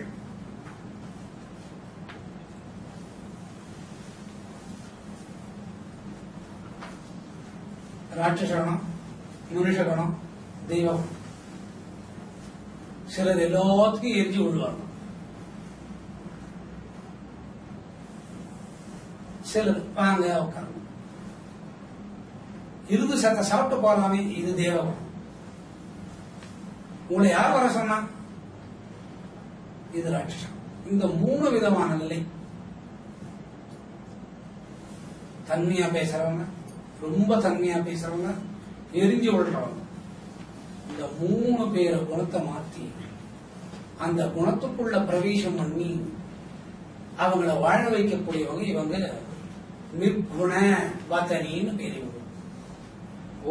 ராட்சசகணம், மனுஷகணம், தெய்வம். சிலர் எல்லாத்துக்கும் எரிஞ்சு விடுவாங்க. சிலர் வாங்க உட்காருங்க, இருந்து சத்த சாப்பிட்டு போகலாமே, இது தேவகுணம். உங்களை யார் வர சொன்னா? இது ராட்சசம். இந்த 3 விதமான நிலை. தன்மையா பேசுறவங்க, ரொம்ப தன்மையா பேசுறவங்க, எரிஞ்சு விடுறவங்க. இந்த 3 பேரை குணத்தை மாத்தி அந்த குணத்துக்குள்ள பிரவேசம் பண்ணி அவங்கள வாழ வைக்கக்கூடியவங்க இவங்க நிர்குண வதனின்னு பேரு.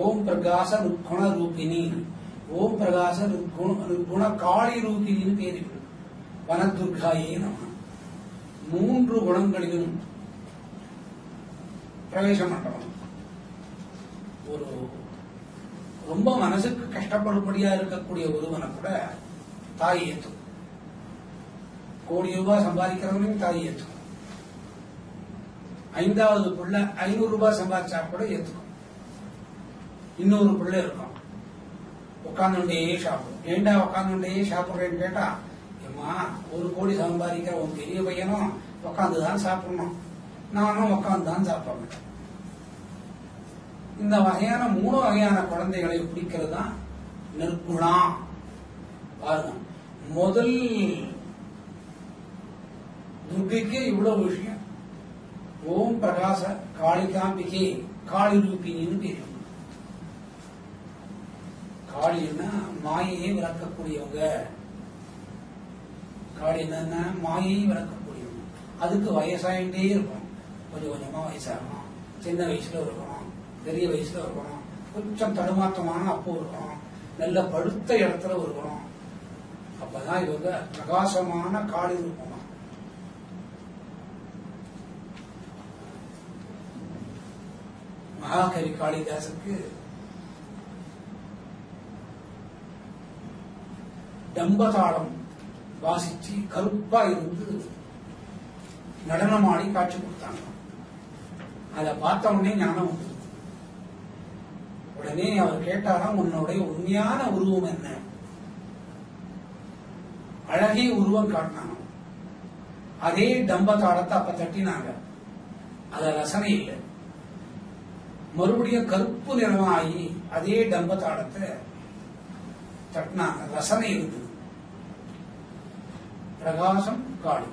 ஓம் பிரகாச நிர்குண ரூபிணி, ஓம் பிரகாச நிர்குண காளி ரூபிணின்னு பேரு. வனதுர்காயே நம. 3 குணங்களிலும் பிரவேசம் பண்றவங்க. ஒரு ரொம்ப மனசுக்கு கஷ்டப்படும்படியா இருக்கக்கூடிய ஒருவனை கூட தாய் ஏற்றும். கோடி ரூபாய் சம்பாதிக்கிறவனையும் தாய் ஏற்றுக்கும். 5வது புள்ள 500 ரூபாய் சம்பாதிச்சா கூட ஏற்றுக்கும். இன்னொரு பிள்ளை இருக்கும், உட்காந்துட்டே சாப்பிடும். ஏண்டா உட்காந்துட்டே சாப்பிடுறேன்னு கேட்டா, ஏமா 1 கோடி சம்பாதிக்கிற உன் பெரிய பையனும் உட்காந்துதான் சாப்பிடணும், நானும் உட்காந்து தான் சாப்பிடணும். இந்த வகையான 3 வகையான குழந்தைகளை பிடிக்கிறது தான் நிர்குணா. பாருங்க, முதல் துர்கைக்கு இவ்வளவு விஷயம். ஓம் பிரகாச காளிகாம்பிகே காளி ரூபினின்னு பேரு. காளின்னா மாயையை விளக்கக்கூடியவங்க. காளி என்னன்னா மாயையை விளக்கக்கூடியவங்க. அதுக்கு வயசாயிட்டே இருக்கும், கொஞ்சம் கொஞ்சமா வயசாகணும். சின்ன வயசுல இருக்கணும், பெரிய வயசுல இருக்கணும், கொஞ்சம் தடுமாற்றமான அப்போ இருக்கணும், நல்ல படுத்த இடத்துல இருக்கணும். அப்பதான் இவங்க பிரகாசமான காளி ரூபமா. மகாகவி காளிதாசுக்கு டம்பதாளம் வாசிச்சு கருப்பா இருந்து நடனமாடி காட்சி கொடுத்தாங்க. அதை பார்த்த உடனே ஞானம் வந்தது. உடனே அவர் கேட்டாராம், உன்னுடைய உண்மையான உருவம் என்ன? அழகிய உருவம் காட்டினாங்க. அதே டம்பதாளத்தை அப்ப தட்டினாங்க, அத ரசனை இல்லை. மறுபடியும் கருப்பு நிறமாகி அதே டம்பதாளத்தை தட்டினாங்க, ரசனை இருந்தது. பிரகாசம் காளி.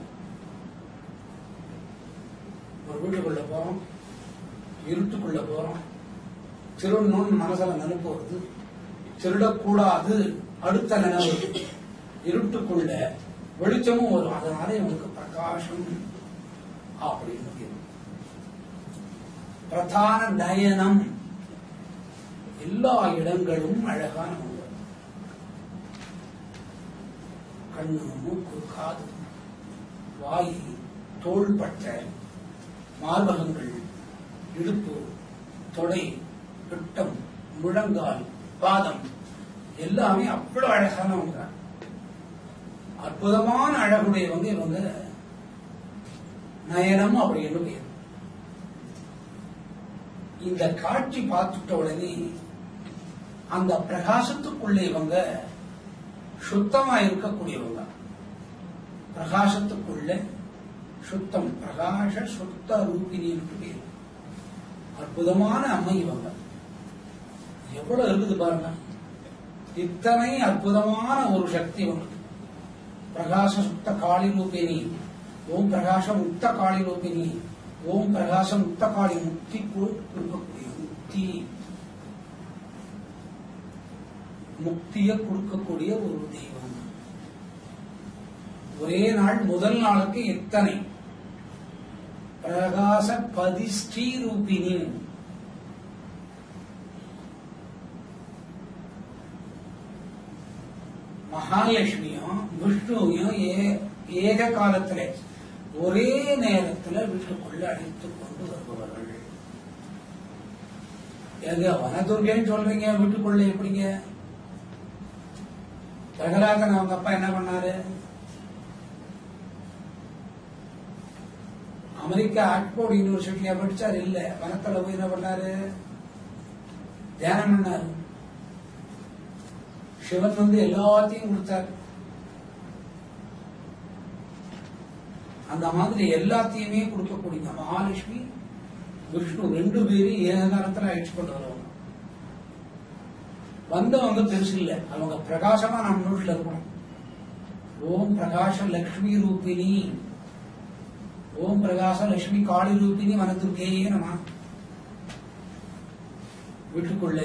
ஒரு வீட்டுக்குள்ள போறோம், இருட்டுக்குள்ள போறோம், திருடணும்னு மனசுல நினைப்பு வருது, திருடக்கூடாது அடுத்த நினைவு, இருட்டுக்குள்ள வெளிச்சமும் வரும். அதனால இவங்களுக்கு பிரகாசம் அப்படின்னு. பிரதான நயனம், எல்லா இடங்களும் அழகான கண்ணு, மூக்கு, காது, வாய், தோள்பட்ட, மார்பகங்கள், இடுப்பு, தொடை, பிட்டம், முழங்கால், பாதம் எல்லாமே அவ்வளவு அழகானவங்க. அற்புதமான அழகுடையவங்க இவங்க. நயனம் அப்படின்னு பேர். இந்த காட்சி பார்த்துட்ட உடனே அந்த பிரகாசத்துக்குள்ளே இவங்க சுத்தமா இருக்கக்கூடியவங்க. பிரகாசத்துக்குள்ள சுத்தம், பிரகாச சுத்த ரூபினி பேர். அற்புதமான அம்மை இவங்க. எவ்வளவு இருக்குது பாருங்க. இத்தனை அற்புதமான ஒரு சக்தி இவங்களுக்கு. பிரகாச சுத்த காளி ரூபினி, ஓம் பிரகாச முக்த காளி ரூபினி, ஓம் பிரகாசம் முக்த காளி, முக்தி கொடுக்கக்கூடிய முக்தி, முக்திய கொடுக்கக்கூடிய ஒரு தெய்வம். ஒரே நாள் முதல் நாளுக்கு எத்தனை பிரகாச பதிஷ்டி ரூபினி. மகாலட்சுமியும் விஷ்ணுவையும் ஏக காலத்திலே ஒரே நேரத்தில் வீட்டுக்குள்ள அழைத்துக் கொண்டு வருபவர்கள். எங்க வனதுர்கேன்னு சொல்றீங்க, வீட்டுக்குள்ள எப்படிங்க? பிரகலாதன் அவங்க அப்பா என்ன பண்ணாரு? அமெரிக்கா ஆக்ஸ்போர்ட் யூனிவர்சிட்டியா படிச்சாரு? இல்ல, வனத்துல போய் என்ன பண்ணாரு? தியானம் பண்ணாரு. சிவன் எல்லாத்தையும் கொடுத்தாரு. அந்த மாதிரி எல்லாத்தையுமே கொடுக்கக்கூடிய மகாலட்சுமி விஷ்ணு 2 பேரும் ஏகாலத்துல அழைச்சு கொண்டு வருவாங்க. வந்தவங்க பெருசு இல்ல, அவங்க பிரகாசமா நம்ம நோட்டில் இருக்கணும். ஓம் பிரகாச லட்சுமி ரூபினி, ஓம் பிரகாச லட்சுமி காளி ரூபினி வனதுர்கேயே நம்ம. வீட்டுக்குள்ள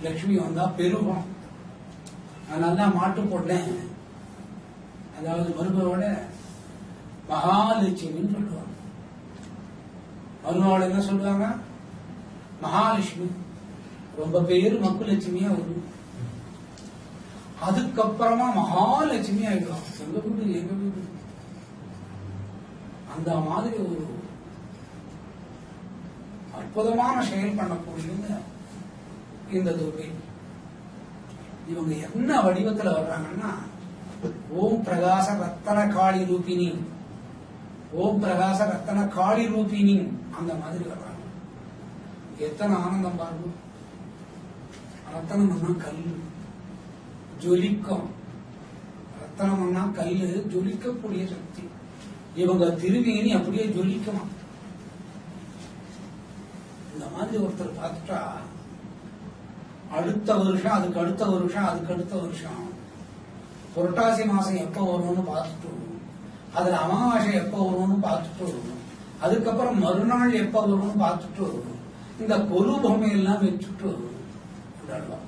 லட்சுமி வந்தா பெருகும். அதனால மாட்டு போட்டேன், அதாவது மருமகளோட மகாலட்சுமின்னு சொல்லுவாங்க. மருமகளோட என்ன சொல்லுவாங்க? மகாலட்சுமி. ரொம்ப பேரு மக்களட்சுமியா வரும். அதுக்கப்புறமா மகாலட்சுமி ஆயிடும். எங்க வீடு எங்க வீடு அந்த மாதிரி ஒரு அற்புதமான செயல் பண்ணக்கூடியவங்க இந்த துர்கை. இவங்க என்ன வடிவத்துல வர்றாங்கன்னா, ஓம் பிரகாச ரத்தன காளி ரூபினி, ஓம் பிரகாச ரத்தன காளி ரூபினி, அந்த மாதிரி வர்றாங்க. எத்தனை ஆனந்தம் பாருங்க. ரத்தனம்னா கல் ஜொலிக்கும். ரத்தனம்னா கல்லு ஜொலிக்கக்கூடிய சக்தி. இவங்க திருமேனி அப்படியே ஜொலிக்குமா. இந்த மாதிரி ஒருத்தர் பார்த்துட்டா அடுத்த வருஷம் அதுக்கு அடுத்த வருஷம் அதுக்கு அடுத்த வருஷம் புரட்டாசி மாசம் எப்ப வரும்னு பார்த்துட்டு, அதுல அமாவாசை எப்ப வரும்னு பார்த்துட்டு, அதுக்கப்புறம் மறுநாள் எப்ப வரும்னு பார்த்துட்டு இந்த கொலு பொம்மை எல்லாம் வச்சுட்டு கொண்டாடுவாங்க.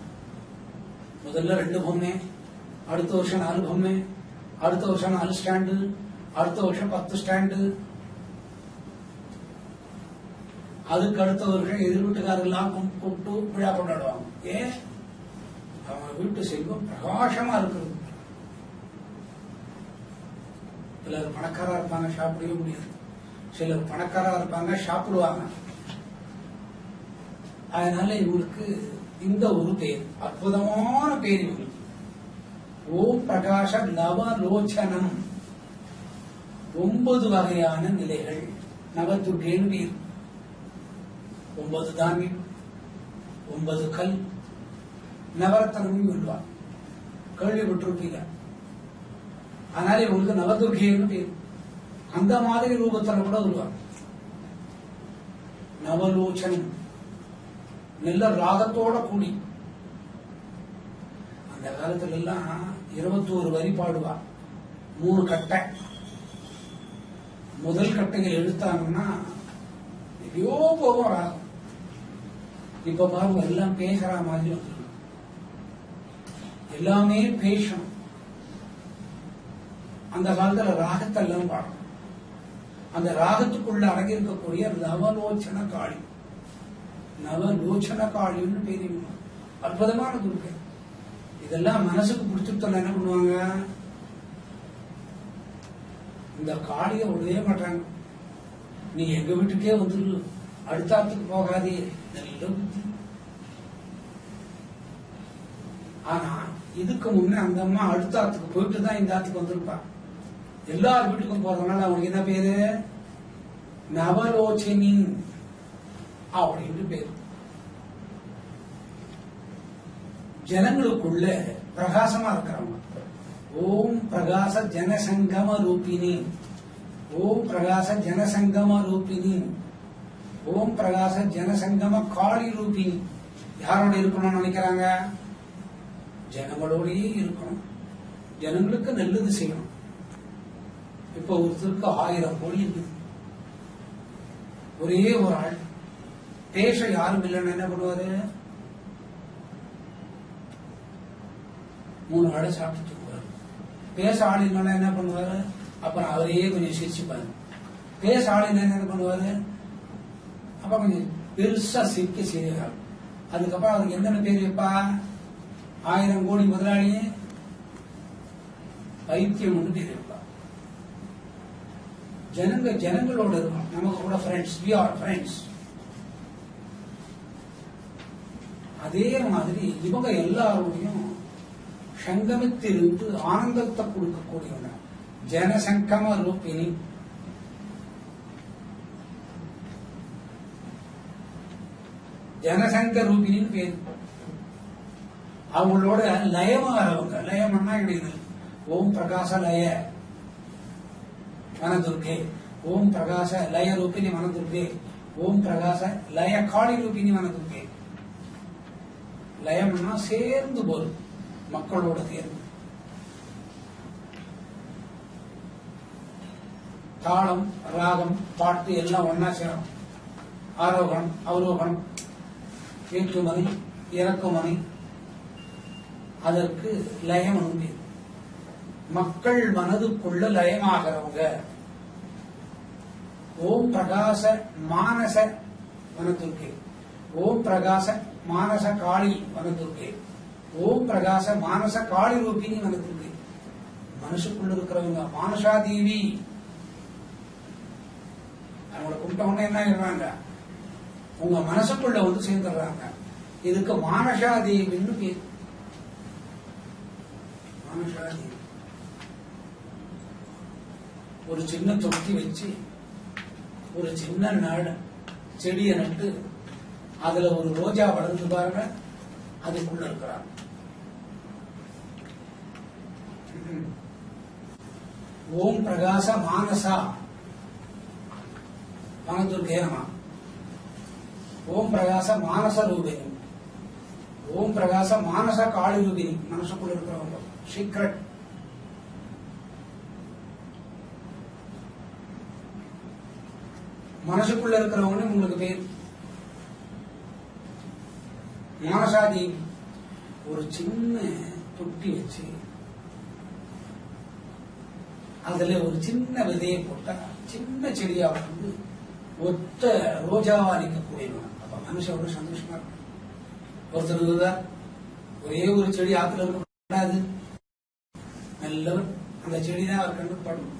முதல்ல 2 பொம்மை, அடுத்த வருஷம் 4 பொம்மை, அடுத்த வருஷம் 4 ஸ்டாண்டு, அடுத்த வருஷம் 10 ஸ்டாண்டு, அதுக்கு அடுத்த வருஷம் எதிர் வீட்டுக்காரெல்லாம் கூப்பிட்டு விழா கொண்டாடுவாங்க. ஏன்? அவங்க வீட்டு செல்வம் பிரகாசமா இருக்குது. சிலர் பணக்காரா இருப்பாங்க, சாப்பிடவே முடியாது. சிலர் பணக்காரா இருப்பாங்க, சாப்பிடுவாங்க. அதனால இவங்களுக்கு இந்த ஒரு பேர், அற்புதமான பேர் இவங்களுக்கு. ஓம் பிரகாஷ நவலோச்சனம். 9 வகையான நிலைகள். நவதுர்கேன்னு பேர். 9 தானியம், 9 கல், நவரத்தனம் சொல்லுவார். கேள்விப்பட்டிருப்பீங்க. அதனால இவங்களுக்கு நவதுர்கேன்னு பேர். அந்த மாதிரி ரூபத்தில் கூட வருவார். நவலோச்சனம் நல்ல ராகத்தோட கூடி. அந்த காலத்துல எல்லாம் 21 வரி பாடுவா. 3 கட்டை. முதல் கட்டைகள் எடுத்தாங்கன்னா எங்கேயோ போகும் ராகம். இப்ப பாருங்க எல்லாம் பேசுற மாதிரி வந்து எல்லாமே பேசணும். அந்த காலத்துல ராகத்தை எல்லாம் பாடணும். அந்த ராகத்துக்குள்ள அடங்கி இருக்கக்கூடிய நவலோச்சன காளி. நவலோச்சன காளின்னு பேரு. அற்புதமான துர்க்கை. இதெல்லாம் மனசுக்கு பிடிச்சிருத்தல என்ன பண்ணுவாங்க, இந்த காளிய விடவே மாட்டாங்க. நீ எங்க வீட்டுக்கே வந்துரு, அடுத்த ஆத்துக்கு போகாதே. நல்ல புத்தி. ஆனா இதுக்கு முன்ன அந்த அம்மா அடுத்த ஆத்துக்கு போயிட்டு தான் இந்த ஆத்துக்கு வந்திருப்பா. எல்லார் வீட்டுக்கும் போறதுனால அவங்களுக்கு என்ன பேரு, நவலோச்சினி அப்படின்னு பேரு. ஜனங்களுக்குள்ள பிரகாசமா இருக்கிறவங்க. ஓம் பிரகாச ஜனசங்கம ரூபிணி. ஓம் பிரகாச ஜனசங்கம ரூபிணி. ஓம் பிரகாச ஜனசங்கம காளி ரூபிணி. யாரோட இருக்கணும்னு நினைக்கிறாங்க? ஜனங்களோடயே இருக்கணும். ஜனங்களுக்கு நல்லது செய்யணும். இப்ப ஒருத்தருக்கு 1000 கோடி இருக்கு. ஒரே ஒரு ஆள் பேச யாரும் இல்லைன்னு என்ன பண்ணுவாரு, 3 ஆளை சாப்பிட்டு போவாரு. பேச ஆள் இல்லைன்னா என்ன பண்ணுவாரு, அப்புறம் அவரையே கொஞ்சம் சிரிச்சுப்பாரு. பேச ஆள் இல்லைன்னு என்ன பண்ணுவாரு, அப்ப கொஞ்சம் பெருசா சிரிக்க செய்வார். அதுக்கப்புறம் அதுக்கு என்னென்ன பேர் வைப்பா, 1000 கோடி முதலாளியே பைத்தியம் ஒன்று பேர் வைப்பா. ஜனங்களோட இருக்கும். நமக்கு கூட ஃப்ரெண்ட்ஸ், வி ஆர் ஃப்ரெண்ட்ஸ். அதே மாதிரி இவங்க எல்லாரோடையும் சங்கமித்திருந்து ஆனந்தத்தை கொடுக்கக்கூடியவங்க. ஜனசங்கம ரூபிணி. ஜனசங்க ரூபிணின்னு பேரு. அவங்களோட லயமாறவங்க. லயம்னா கிடையாது. ஓம் பிரகாச லய வனதுர்கே. ஓம் பிரகாச லய ரூபிணி வனதுர்கே. ஓம் பிரகாச லய காளி ரூபிணி வனதுர்கே. லயம்னா சேர்ந்து போறது, மக்களோட சேர்ந்து. தாளம், ராகம், பாட்டு எல்லாம் ஒன்னா சேரும். ஆரோகணம், அவரோகணம், ஏற்றுமதி, இறக்குமதி. அதற்கு லயம் உண்டு. மக்கள் மனதுக்குள்ள லயமாகிறவங்க. ஓம் பிரகாச மானச வனதுர்கே. ஓம் பிரகாச மானச காளி வனதுர்கே. ஓம் பிரகாச மானச காளி ரூபிணி வனதுர்கே. மனசுக்குள்ள இருக்கிறவங்க மானசா தேவி. அவங்கள கும்பிட்டவங்க என்ன ஆயிடுறாங்க, உங்க மனசுக்குள்ள வந்து சேர்ந்துடுறாங்க. இதுக்கு மானசா தேவின்னு பேர். மானசா தேவி. ஒரு சின்ன தொட்டி வச்சு ஒரு சின்ன செடியை நட்டு அதுல ஒரு ரோஜா வளர்ந்து பாருங்க. அதுக்குள்ள இருக்கிறார். ஓம் பிரகாச மானசா மனதுர்கே நம. ஓம் பிரகாச மானச ரூபிணி, ஓம் பிரகாச மானச காளி ரூபிணி. மனசுக்குள்ள இருக்கிறவங்க சீக்ரெட். மனசுக்குள்ள இருக்கிறவங்க உங்களுக்கு பேர் மானசாதி. ஒரு சின்ன தொட்டி வச்சு அதுல ஒரு சின்ன விதையை போட்டா சின்ன செடியா வந்து ஒத்த ரோஜாவா நிற்கக்கூடியவன். அப்ப மனுஷன் சந்தோஷமா இருக்கும். ஒருத்தர் இருந்தார், ஒரே ஒரு செடி ஆத்துல இருக்கக்கூடாது, நல்லவர் அந்த செடி தான் அவர் கண்டு படும்.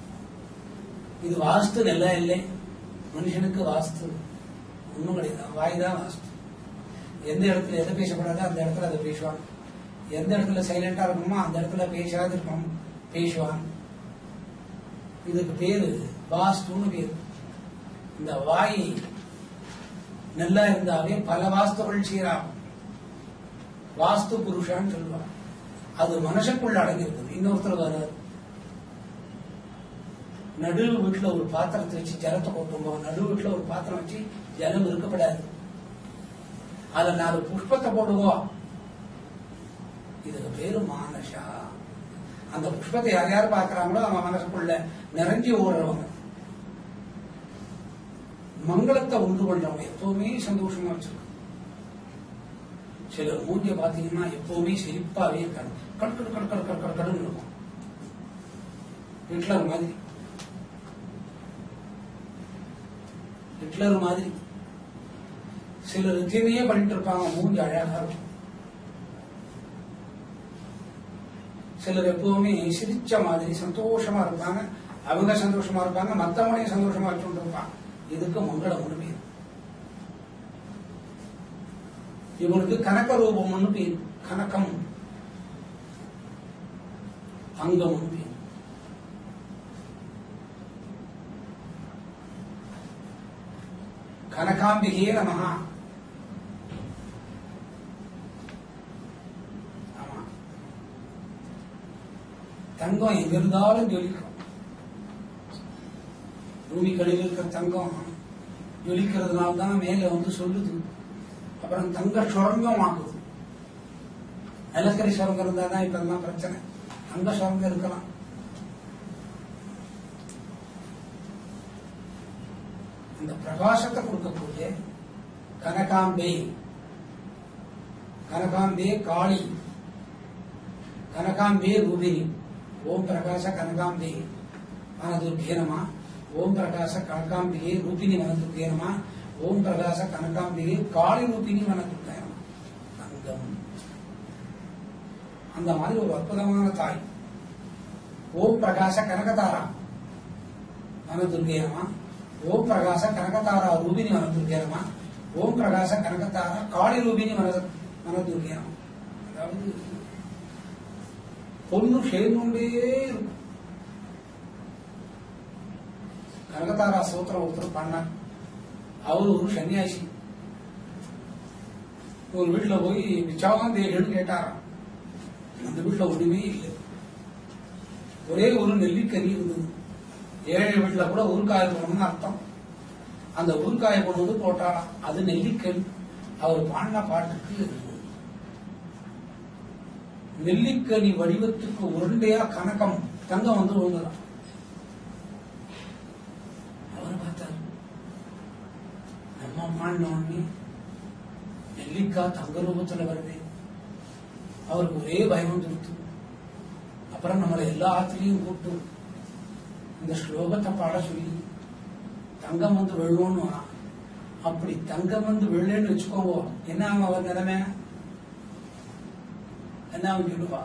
இது வாஸ்து நல்லா இல்லை. மனுஷனுக்கு வாஸ்து ஒன்றும் கிடையாது, வாய் தான் வாஸ்து. எந்த இடத்துல எதை பேசப்படாதோ அந்த இடத்துல அதை பேசுவான். எந்த இடத்துல சைலண்டா இருக்கணுமோ அந்த இடத்துல பேசாது இருக்கணும் பேசுவான். இதுக்கு பேரு வாஸ்துன்னு பேரு. இந்த வாய் நல்லா இருந்தாவே பல வாஸ்துகள் சீராகும். வாஸ்து புருஷான்னு சொல்லுவாங்க. அது மனுஷக்குள்ள அடங்கி இருக்குது. இன்னொருத்தர் வராது. நடு வீட்டுல ஒரு பாத்திரத்தை வச்சு ஜலத்தை கொட்டும்போது நடு வீட்டுல ஒரு பாத்திரம் வச்சு ஜலம் இருக்கப்படாது. அதுல 4 புஷ்பத்தை போடுவோம். இதுக்கு பேரு மானசா. அந்த புஷ்பத்தை யார் யார் பாக்குறாங்களோ அவங்க மனசுக்குள்ள நிறைஞ்சி ஓடுறவங்க. மங்களத்தை உண்டு பண்றவங்க எப்பவுமே சந்தோஷமா வச்சிருக்காங்க. சிலர் மூஞ்சிய பாத்தீங்கன்னா எப்பவுமே சிரிப்பாவே இருக்காங்க. கடுக்கடு கடுக்கடு கடுக்கடு கடுன்னு இருக்கும். ஹிட்லர் மாதிரி, ஹிட்லர் மாதிரி. சிலர் இத்தனையே பண்ணிட்டு இருப்பாங்க, மூஞ்சி அழகா இருக்கும். சிலர் எப்பவுமே சிரிச்ச மாதிரி சந்தோஷமா இருப்பாங்க. அவங்க சந்தோஷமா இருப்பாங்க, மற்றவங்களையும் சந்தோஷமா வச்சுட்டு இருப்பாங்க. இதுக்கு மங்களம் ஒண்ணு பேர். இவனுக்கு கனக ரூபம்னு பேர். கனகம் தங்கம் பேர். கனகாம்பிகே நமஹ. ஆமா, தங்கம் எங்க இருந்தாலும் ஜொலிக்கும். பூமிக்கடியில் இருக்கிற தங்கம் ஜொலிக்கிறதுனால தான் மேல வந்து சொல்லுது. அப்புறம் தங்க சுரங்கம் ஆகுது. நிலக்கரி சுரங்கம் இருந்தா தான் இப்ப எல்லாம் பிரச்சனை. தங்க சுரங்கம் இருக்கலாம். இந்த பிரகாசத்தை கொடுக்கக்கூடிய கனகாம்பே, கனகாம்பே காளி, கனகாம்பே ரூபிணி. ஓம் பிரகாச கனகாம்பே வனதுர்கே நம. ஓம் பிரகாச கனகாம்பிகே ரூபிணி வனதுர்கே நம. ஓம் பிரகாச கனகாம்பிகே காளி ரூபிணி வனதுர்கே நம. தங்கம் அந்த மாதிரி ஒரு அற்புதமான தாய். ஓம் பிரகாச கனகதாரா வனதுர்கே நம. ஓம் பிரகாச கனகதாரா ரூபிணி வனதுர்கே நம. ஓம் பிரகாச கனகதாரா காளி ரூபிணி வனதுர்கே நம. அதாவது பொண்ணு சேர்ந்துட்டே இருக்கும். கனகதாரா சூத்திரம் ஒருத்தர் பண்ணார். அவரு ஒரு சன்னியாசி. ஒரு வீட்டுல போய் பிச்சாவும் தேகன்னு கேட்டாராம். அந்த வீட்டுல ஒண்ணுமே இல்லை. ஒரே ஒரு நெல்லிக்கனி இருந்தது. ஏழை வீட்டுல கூட ஊறுகாய் போடணும்னு அர்த்தம். அந்த ஊறுகாயை கொண்டு வந்து போட்டாராம். அது நெல்லிக்கனி. அவர் பாடின பாட்டுக்கு நெல்லிக்கனி வடிவத்துக்கு உருண்டையா கனகம் தங்கம் வந்து விழுந்ததான். அவர் பார்த்தார், நம்ம பாடினோடனே நெல்லிக்காய் தங்க ரூபத்துல வருது. அவருக்கு ஒரே பயம் வந்துருச்சு. அப்புறம் நம்மளை எல்லா ஆத்திலையும் கூப்பிட்டு இந்த ஸ்லோகத்தை பாட சொல்லி தங்கம் வந்து விழுவோன்னு. அப்படி தங்கம் வந்து விழுன்னு வச்சுக்கோங்க, என்ன ஆகும் அவர் நிலைமை? என்ன அவன் சொல்லுவா,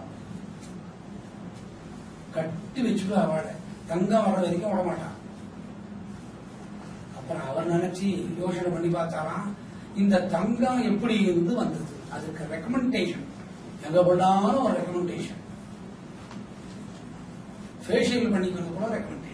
கட்டி வச்சுட்டு அவளை தங்கம் வர வரைக்கும் விட மாட்டான். அப்புறம் அவர் நினைச்சு யோசனை பண்ணி பார்த்தாராம், இந்த தங்கம் எப்படி இருந்து வந்தது? அதுக்கு ரெக்கமெண்டேஷன் எங்க போனாலும் ஒரு ரெக்கமெண்டேஷன். ஃபேஷியல் பண்ணிக்கிறது கூட ரெக்கமெண்டேஷன்.